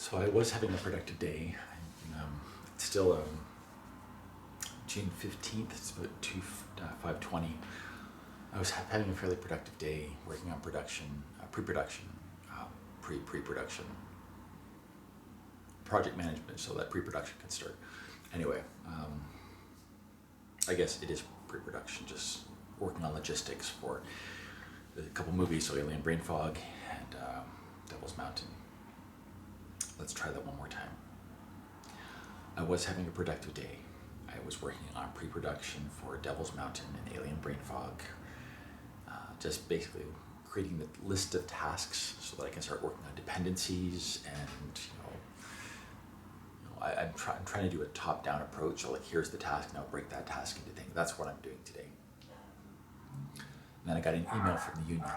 So I was having a productive day. It's still June 15th, it's about 5:20. I was having a fairly productive day working on production, pre-production, pre-production, project management so that pre-production can start. Anyway, I guess it is pre-production, just working on logistics for a couple movies, so Alien Brain Fog and Devil's Mountain. Let's try that one more time. I was having a productive day. I was working on pre-production for Devil's Mountain and Alien Brain Fog. Just basically creating the list of tasks so that I can start working on dependencies and, I'm trying to do a top-down approach. So like, here's the task, now break that task into things. That's what I'm doing today. And then I got an email from the union.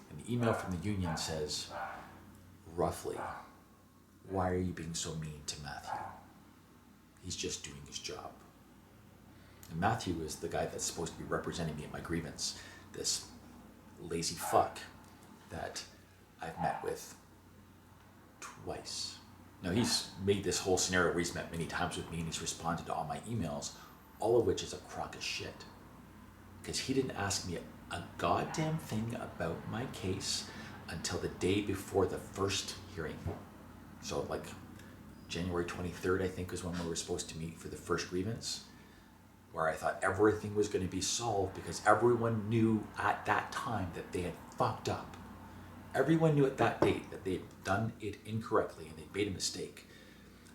And the email from the union says, roughly, why are you being so mean to Matthew? He's just doing his job. And Matthew is the guy that's supposed to be representing me in my grievance. This lazy fuck that I've met with twice. Now, he's made this whole scenario where he's met many times with me and he's responded to all my emails, all of which is a crock of shit. Because he didn't ask me a goddamn thing about my case until the day before the first hearing. So like January 23rd, I think, was when we were supposed to meet for the first grievance, where I thought everything was going to be solved because everyone knew at that time that they had fucked up. Everyone knew at that date that they had done it incorrectly and they made a mistake.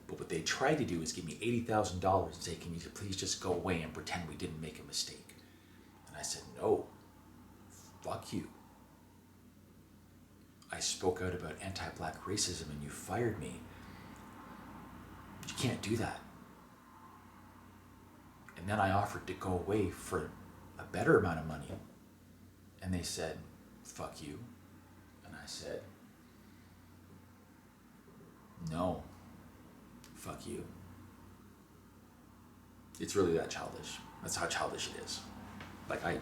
But what they tried to do is give me $80,000 and say, can you please just go away and pretend we didn't make a mistake? And I said, no, fuck you. I spoke out about anti-black racism and you fired me. You can't do that. And then I offered to go away for a better amount of money. And they said, fuck you. And I said, no, fuck you. It's really that childish. That's how childish it is. Like, I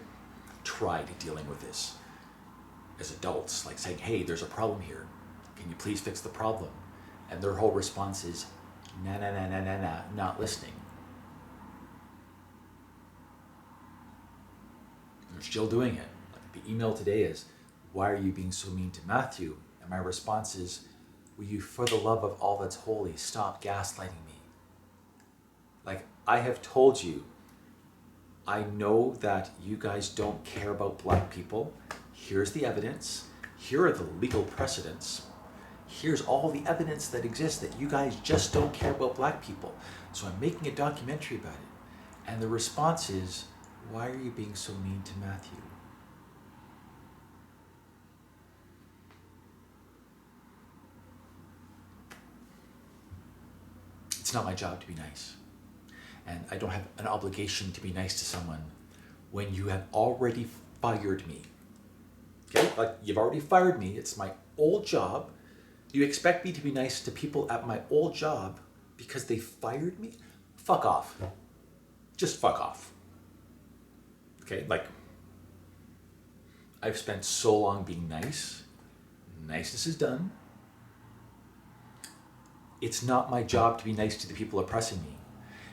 tried dealing with this as adults, like saying, hey, there's a problem here. Can you please fix the problem? And their whole response is, nah, not listening. They're still doing it. Like, the email today is, why are you being so mean to Matthew? And my response is, will you, for the love of all that's holy, stop gaslighting me? Like, I have told you, I know that you guys don't care about black people. Here's the evidence. Here are the legal precedents. Here's all the evidence that exists that you guys just don't care about black people. So I'm making a documentary about it. And the response is, why are you being so mean to Matthew? It's not my job to be nice. And I don't have an obligation to be nice to someone when you have already fired me. Okay? Like, you've already fired me. It's my old job. You expect me to be nice to people at my old job because they fired me? Fuck off. Just fuck off. Okay? Like, I've spent so long being nice. Niceness is done. It's not my job to be nice to the people oppressing me,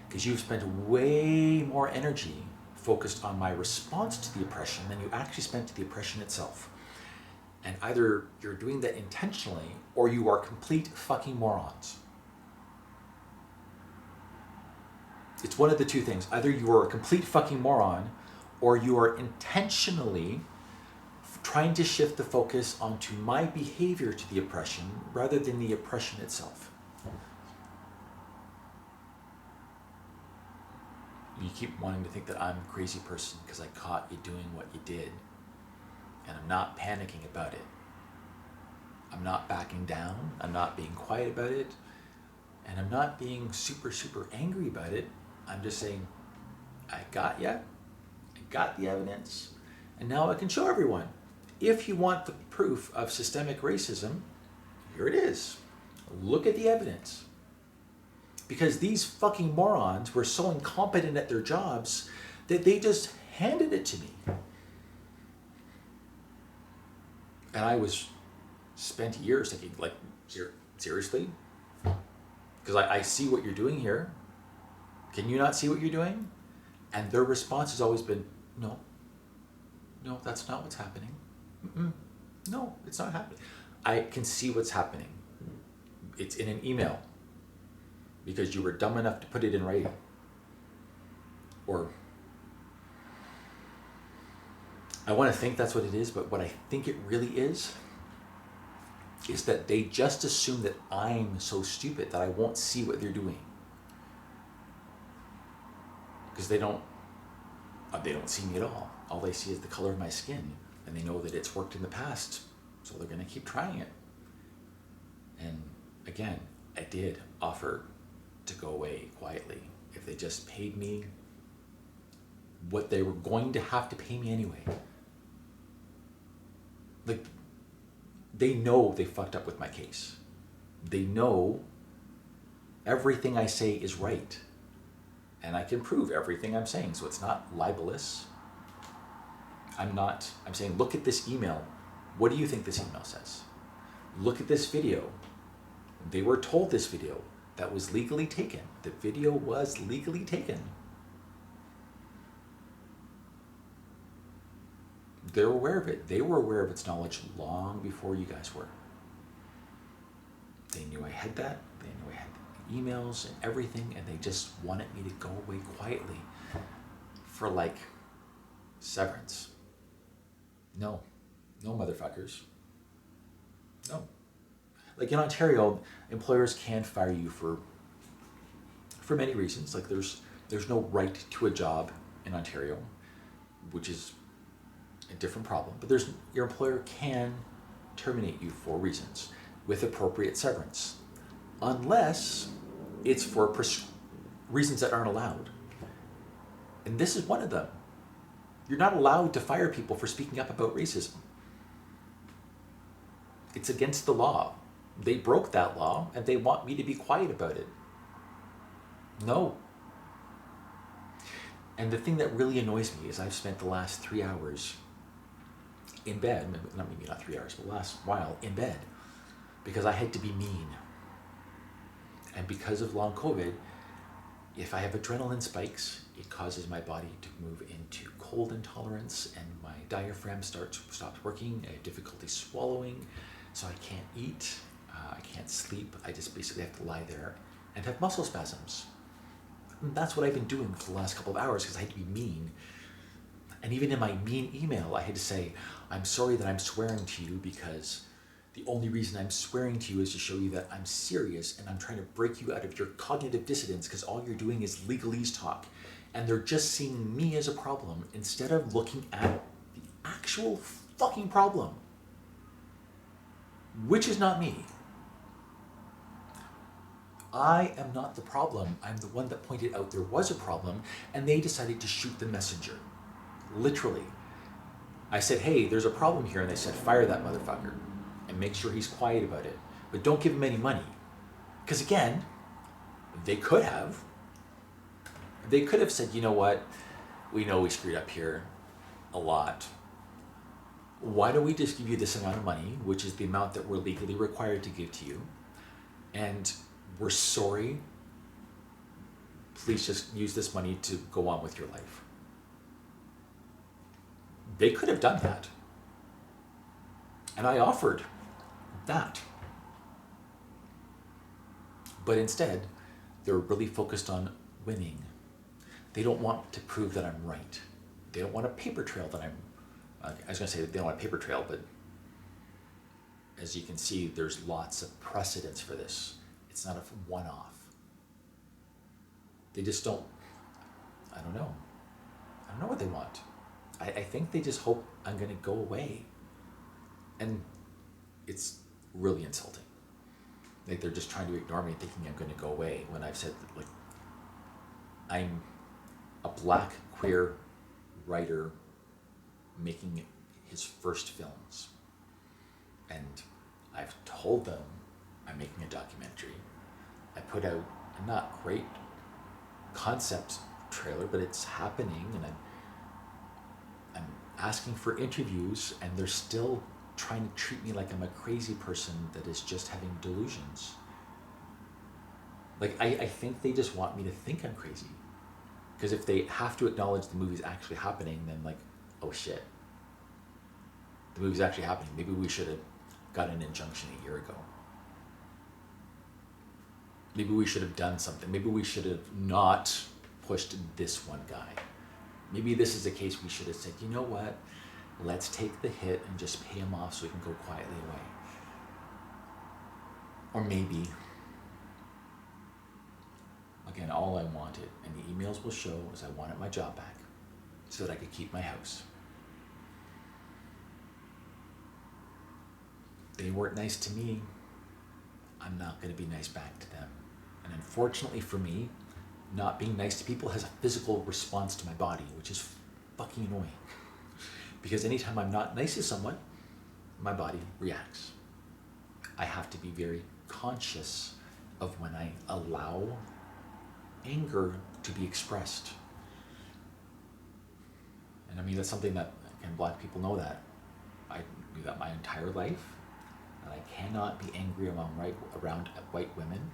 because you've spent way more energy focused on my response to the oppression than you actually spent to the oppression itself. And either you're doing that intentionally or you are complete fucking morons. It's one of the two things. Either you are a complete fucking moron or you are intentionally trying to shift the focus onto my behavior to the oppression rather than the oppression itself. You keep wanting to think that I'm a crazy person because I caught you doing what you did. And I'm not panicking about it. I'm not backing down. I'm not being quiet about it. And I'm not being super angry about it. I'm just saying, I got ya. I got the evidence. And now I can show everyone. If you want the proof of systemic racism, here it is. Look at the evidence. Because these fucking morons were so incompetent at their jobs that they just handed it to me. And I spent years thinking, like, seriously? Because I see what you're doing here. Can you not see what you're doing? And their response has always been, no, that's not what's happening. Mm-mm. No, it's not happening. I can see what's happening. It's in an email because you were dumb enough to put it in writing. Or I want to think that's what it is, but what I think it really is that they just assume that I'm so stupid that I won't see what they're doing. Because they don't see me at all. All they see is the color of my skin, and they know that it's worked in the past, so they're going to keep trying it. And again, I did offer to go away quietly if they just paid me what they were going to have to pay me anyway. Like, they know they fucked up with my case. They know everything I say is right. And I can prove everything I'm saying, so it's not libelous. I'm saying, look at this email. What do you think this email says? Look at this video. They were told this video that was legally taken. The video was legally taken. They're aware of it. They were aware of its knowledge long before you guys were. They knew I had that. They knew I had emails and everything, and they just wanted me to go away quietly for like severance. No, motherfuckers. No. Like in Ontario, employers can fire you for many reasons. Like there's no right to a job in Ontario, which is a different problem. But your employer can terminate you for reasons with appropriate severance, unless it's for reasons that aren't allowed. And this is one of them. You're not allowed to fire people for speaking up about racism. It's against the law. They broke that law and they want me to be quiet about it. No. And the thing that really annoys me is I've spent the last 3 hours in bed, maybe not 3 hours, but the last while in bed, because I had to be mean. And because of long COVID, if I have adrenaline spikes, it causes my body to move into cold intolerance, and my diaphragm stops working. I have difficulty swallowing, so I can't eat, I can't sleep. I just basically have to lie there and have muscle spasms. And that's what I've been doing for the last couple of hours because I had to be mean. And even in my mean email, I had to say, I'm sorry that I'm swearing to you because the only reason I'm swearing to you is to show you that I'm serious and I'm trying to break you out of your cognitive dissonance because all you're doing is legalese talk. And they're just seeing me as a problem instead of looking at the actual fucking problem, which is not me. I am not the problem. I'm the one that pointed out there was a problem, and they decided to shoot the messenger. Literally. I said, hey, there's a problem here, and they said, fire that motherfucker and make sure he's quiet about it. But don't give him any money. Because again, they could have. They could have said, you know what? We know we screwed up here a lot. Why don't we just give you this amount of money, which is the amount that we're legally required to give to you, and we're sorry. Please just use this money to go on with your life. They could have done that. And I offered that. But instead, they're really focused on winning. They don't want to prove that I'm right. They don't want a paper trail that I was going to say they don't want a paper trail, but as you can see, there's lots of precedents for this. It's not a one-off. They just don't, I don't know what they want. I think they just hope I'm going to go away. And it's really insulting. Like they're just trying to ignore me thinking I'm going to go away when I've said that, like, I'm a black queer writer making his first films. And I've told them I'm making a documentary. I put out a not great concept trailer, but it's happening, and I'm asking for interviews, and they're still trying to treat me like I'm a crazy person that is just having delusions. Like, I think they just want me to think I'm crazy. Because if they have to acknowledge the movie's actually happening, then like, oh shit, the movie's actually happening. Maybe we should have got an injunction a year ago. Maybe we should have done something. Maybe we should have not pushed this one guy. Maybe this is a case we should have said, you know what? Let's take the hit and just pay him off so we can go quietly away. Or maybe, again, all I wanted, and the emails will show, is I wanted my job back so that I could keep my house. They weren't nice to me. I'm not going to be nice back to them. And unfortunately for me, not being nice to people has a physical response to my body, which is fucking annoying. Because anytime I'm not nice to someone, my body reacts. I have to be very conscious of when I allow anger to be expressed. And I mean, that's something that, again, Black people know that. I do that my entire life. And I cannot be angry around white women,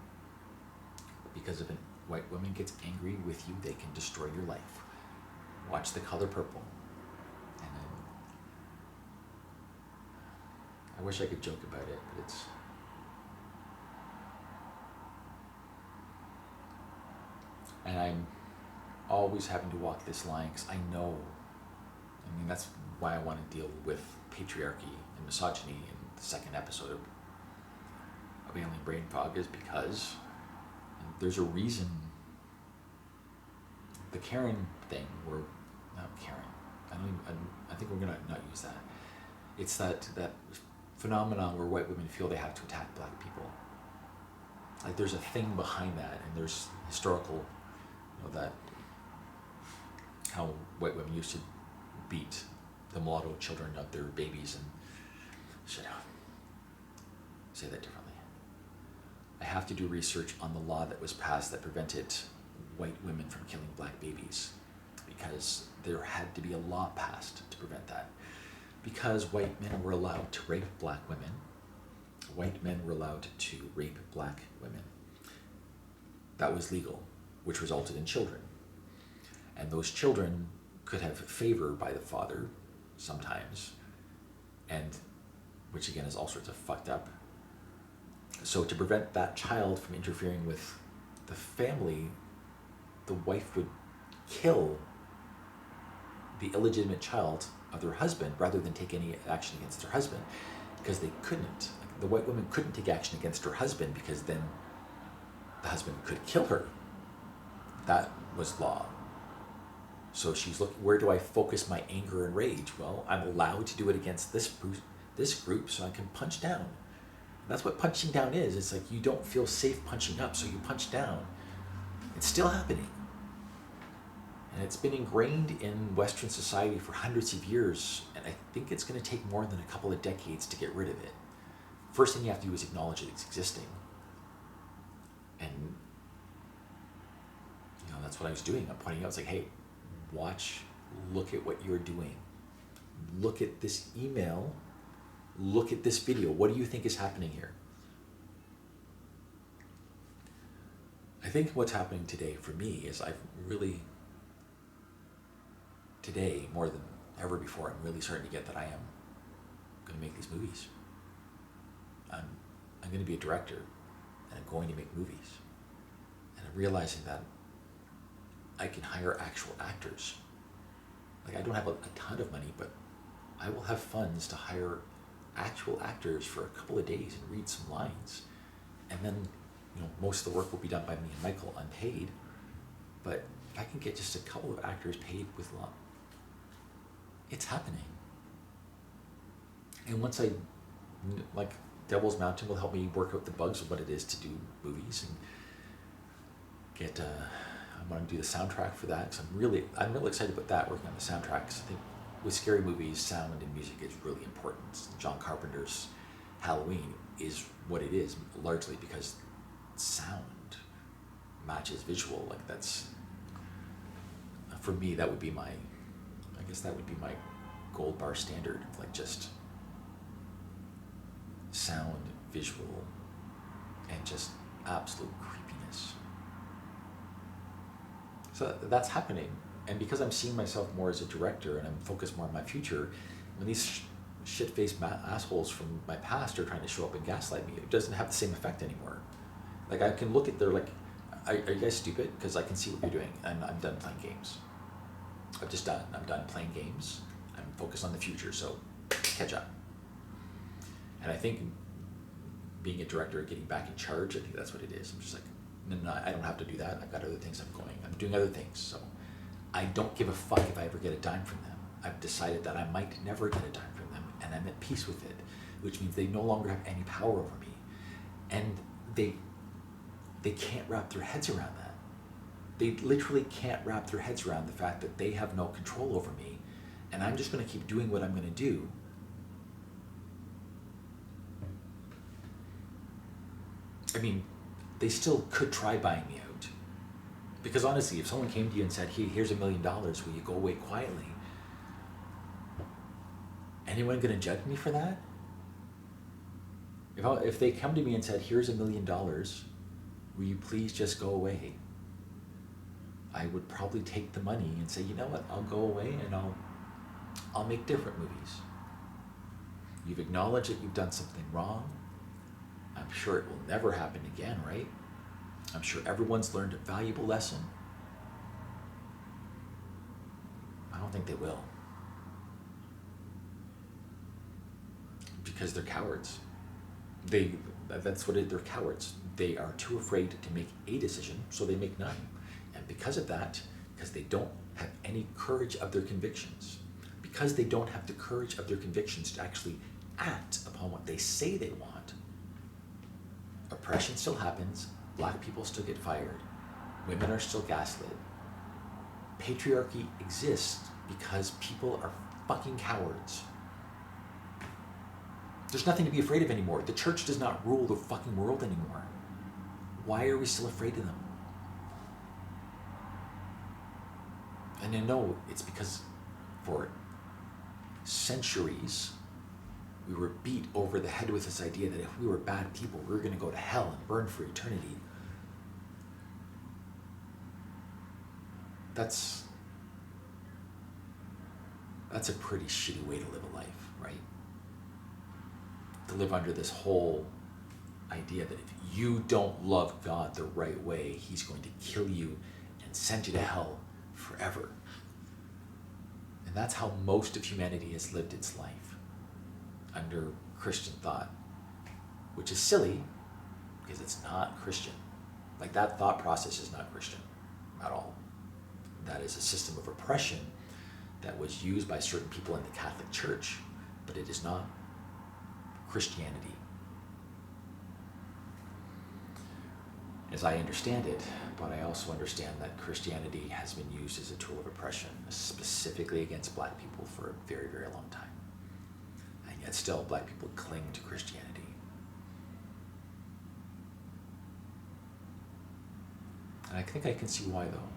because if a white woman gets angry with you, they can destroy your life. Watch The Color Purple. And I wish I could joke about it, but it's... And I'm always having to walk this line, because I know, I mean, that's why I want to deal with patriarchy and misogyny in the second episode of Alien Brain Fog, is because there's a reason the Karen thing, or not Karen, I think we're gonna not use that. It's that phenomenon where white women feel they have to attack Black people. Like, there's a thing behind that, and there's historical, that how white women used to beat the mulatto children of their babies, and should say that differently. I have to do research on the law that was passed that prevented white women from killing Black babies, because there had to be a law passed to prevent that. Because white men were allowed to rape Black women, white men were allowed to rape Black women. That was legal, which resulted in children. And those children could have favor by the father sometimes, and which again is all sorts of fucked up. So to prevent that child from interfering with the family, the wife would kill the illegitimate child of their husband rather than take any action against their husband, because they couldn't. The white woman couldn't take action against her husband, because then the husband could kill her. That was law. So she's looking, where do I focus my anger and rage? Well, I'm allowed to do it against this group, so I can punch down. That's what punching down is. It's like you don't feel safe punching up, so you punch down. It's still happening. And it's been ingrained in Western society for hundreds of years, and I think it's going to take more than a couple of decades to get rid of it. First thing you have to do is acknowledge that it's existing. And that's what I was doing. I'm pointing out, it's like, hey, look at what you're doing. Look at this email. Look at this video. What do you think is happening here? I think what's happening today for me is today, more than ever before, I'm really starting to get that I am going to make these movies. I'm going to be a director, and I'm going to make movies. And I'm realizing that I can hire actual actors. Like, I don't have a ton of money, but I will have funds to hire actual actors for a couple of days and read some lines. And then, most of the work will be done by me and Michael unpaid. But if I can get just a couple of actors paid with love, it's happening. And once Devil's Mountain will help me work out the bugs of what it is to do movies, and get, I want to do the soundtrack for that, because I'm really excited about that, working on the soundtracks. I think with scary movies, sound and music is really important. John Carpenter's Halloween is what it is, largely because sound matches visual. Like, that's, for me, that would be my gold bar standard. Like, just sound, visual, and just absolute creepiness. So that's happening. And because I'm seeing myself more as a director and I'm focused more on my future, when these shit-faced assholes from my past are trying to show up and gaslight me, it doesn't have the same effect anymore. Like, I can look at their, like, are you guys stupid? Because I can see what you're doing, and I'm done playing games. I'm done playing games. I'm focused on the future, so catch up. And I think being a director, getting back in charge, I think that's what it is. I'm just like, no, I don't have to do that. I've got other things I'm doing other things. So I don't give a fuck if I ever get a dime from them. I've decided that I might never get a dime from them, and I'm at peace with it, which means they no longer have any power over me. And they can't wrap their heads around that. They literally can't wrap their heads around the fact that they have no control over me, and I'm just going to keep doing what I'm going to do. I mean, they still could try buying me out. Because honestly, if someone came to you and said, hey, here's $1 million, will you go away quietly? Anyone going to judge me for that? If they come to me and said, here's $1 million, will you please just go away? I would probably take the money and say, you know what, I'll go away and I'll make different movies. You've acknowledged that you've done something wrong. I'm sure it will never happen again, right? I'm sure everyone's learned a valuable lesson. I don't think they will. Because they're cowards. They're cowards. They are too afraid to make a decision, so they make none. And because of that, because they don't have any courage of their convictions, because they don't have the courage of their convictions to actually act upon what they say they want, oppression still happens, black people still get fired, women are still gaslit. Patriarchy exists because people are fucking cowards. There's nothing to be afraid of anymore. The church does not rule the fucking world anymore. Why are we still afraid of them? And you know, it's because for centuries, we were beat over the head with this idea that if we were bad people, we were going to go to hell and burn for eternity. That's a pretty shitty way to live a life, right? To live under this whole idea that if you don't love God the right way, he's going to kill you and send you to hell forever. And that's how most of humanity has lived its life, under Christian thought, which is silly because it's not Christian. Like, that thought process is not Christian at all. That is a system of oppression that was used by certain people in the Catholic Church, but it is not Christianity. As I understand it, but I also understand that Christianity has been used as a tool of oppression, specifically against black people, for a very, very long time. And yet still, black people cling to Christianity. And I think I can see why, though.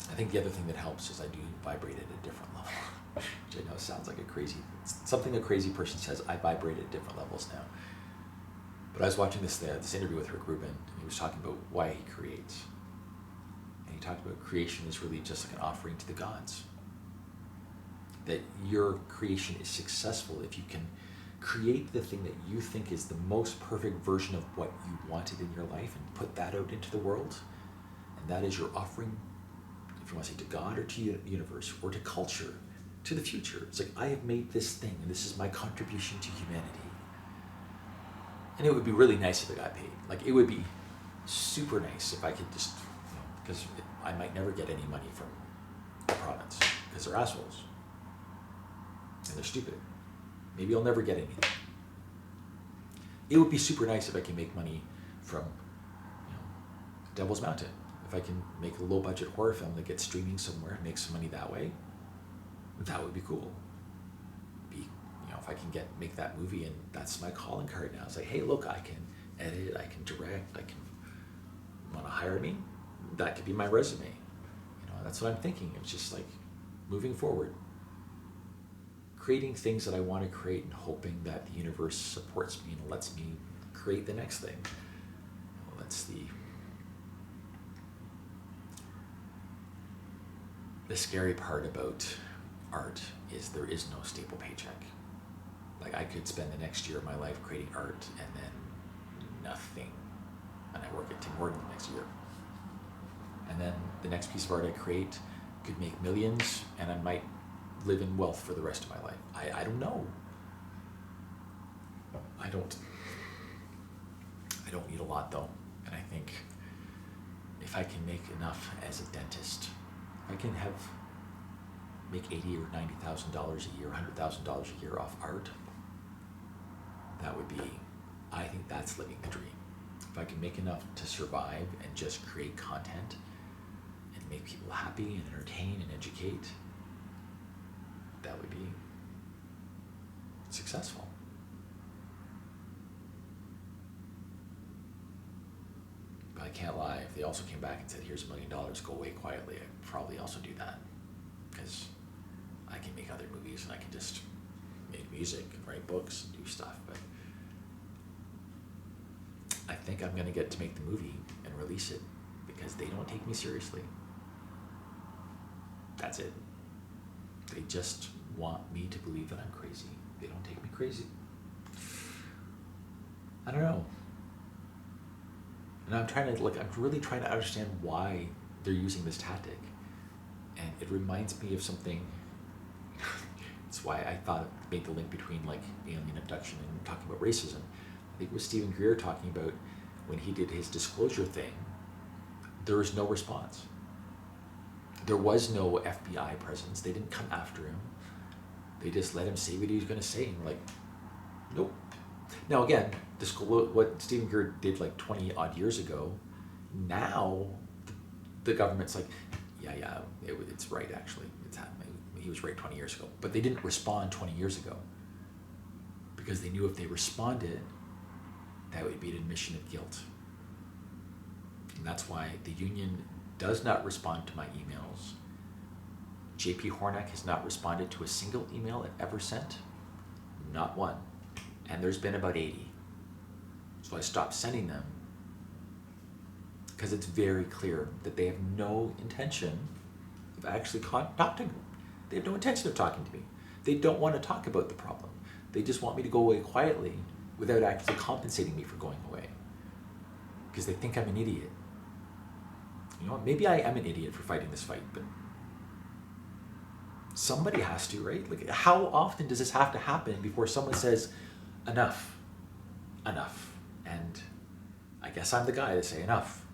I think the other thing that helps is I do vibrate at a different level, which I know sounds like something a crazy person says. I vibrate at different levels now. But I was watching this interview with Rick Rubin, and he was talking about why he creates. And he talked about creation is really just like an offering to the gods. That your creation is successful if you can create the thing that you think is the most perfect version of what you wanted in your life and put that out into the world. And that is your offering, if you want to say to God or to the universe or to culture, to the future. It's like, I have made this thing and this is my contribution to humanity. And it would be really nice if it got paid. Like, it would be super nice if I could just, because I might never get any money from the province because they're assholes and they're stupid. Maybe I'll never get anything. It would be super nice if I can make money from, Devil's Mountain. If I can make a low-budget horror film that gets streaming somewhere and make some money that way, that would be cool. If I can make that movie, and that's my calling card now. It's like, hey, look, I can edit, I can direct, want to hire me? That could be my resume. That's what I'm thinking. It's just like moving forward. creating things that I want to create and hoping that the universe supports me and lets me create the next thing. Well, that's the scary part about art is there is no stable paycheck. Like I could spend the next year of my life creating art and then nothing. And I work at Tim Hortons the next year. And then the next piece of art I create could make millions and I might live in wealth for the rest of my life. I don't know. I don't need a lot though. And I think if I can make enough as a dentist, I can make $80,000 or $90,000 a year, $100,000 a year off art. That would be, I think that's living the dream. If I can make enough to survive and just create content and make people happy and entertain and educate, that would be successful. But I can't lie, if they also came back and said, here's $1 million, go away quietly, I'd probably also do that. Because I can make other movies and I can just make music and write books and do stuff. But I think I'm going to get to make the movie and release it because they don't take me seriously. That's it. They just want me to believe that I'm crazy. They don't take me crazy. I don't know. And I'm really trying to understand why they're using this tactic. And it reminds me of something. That's why I thought it made the link between like alien abduction and talking about racism. I think it was Stephen Greer talking about when he did his disclosure thing, there was no response. There was no FBI presence. They didn't come after him. They just let him say what he was going to say. And we're like, nope. Now again, what Stephen Greer did like 20 odd years ago, now the government's like, yeah, it's right actually. It's happening. He was right 20 years ago. But they didn't respond 20 years ago because they knew if they responded, that would be an admission of guilt. And that's why the union does not respond to my emails. JP Hornak has not responded to a single email I've ever sent. Not one. And there's been about 80. So I stopped sending them because it's very clear that they have no intention of actually talking. They have no intention of talking to me. They don't want to talk about the problem. They just want me to go away quietly without actually compensating me for going away because they think I'm an idiot. You know, maybe I am an idiot for fighting this fight, but somebody has to, right? Like, how often does this have to happen before someone says, enough? And I guess I'm the guy to say enough.